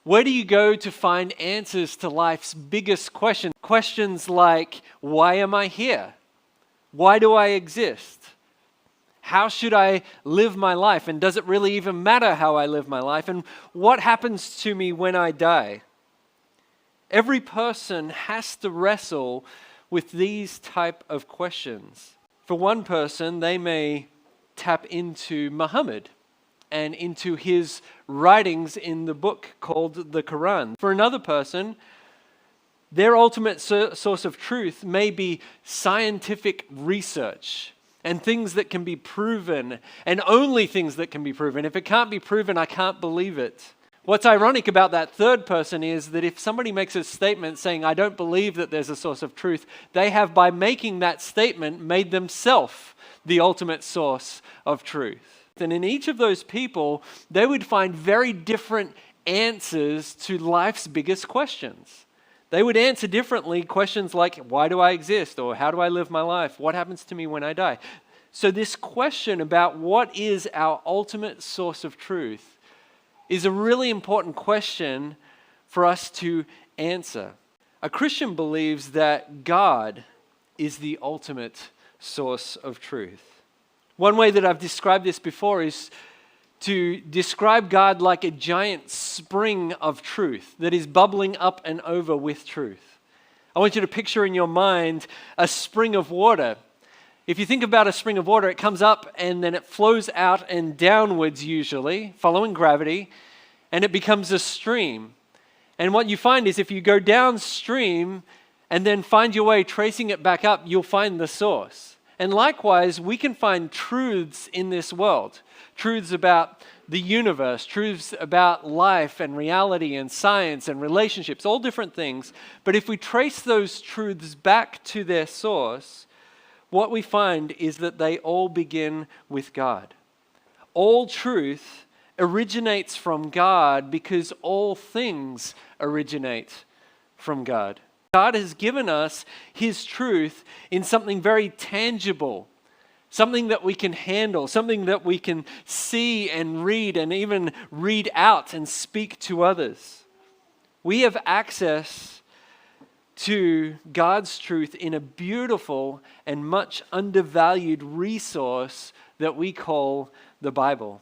Where do you go to find answers to life's biggest questions? Questions like, why am I here? Why do I exist? How should I live my life? And does it really even matter how I live my life? And what happens to me when I die? Every person has to wrestle with these type of questions. For one person, they may tap into Muhammad and into his writings in the book called the Quran. For another person, their ultimate source of truth may be scientific research and things that can be proven, and only things that can be proven. If it can't be proven, I can't believe it. What's ironic about that third person is that if somebody makes a statement saying, I don't believe that there's a source of truth, they have, by making that statement, made themselves the ultimate source of truth. And in each of those people, they would find very different answers to life's biggest questions. They would answer differently questions like, why do I exist? Or how do I live my life? What happens to me when I die? So this question about what is our ultimate source of truth is a really important question for us to answer. A Christian believes that God is the ultimate source of truth. One way that I've described this before is to describe God like a giant spring of truth that is bubbling up and over with truth. I want you to picture in your mind a spring of water. If you think about a spring of water, it comes up and then it flows out and downwards usually, following gravity, and it becomes a stream. And what you find is if you go downstream and then find your way tracing it back up, you'll find the source. And likewise, we can find truths in this world, truths about the universe, truths about life and reality and science and relationships, all different things. But if we trace those truths back to their source, what we find is that they all begin with God. All truth originates from God because all things originate from God. God has given us His truth in something very tangible, something that we can handle, something that we can see and read and even read out and speak to others. We have access to God's truth in a beautiful and much undervalued resource that we call the Bible.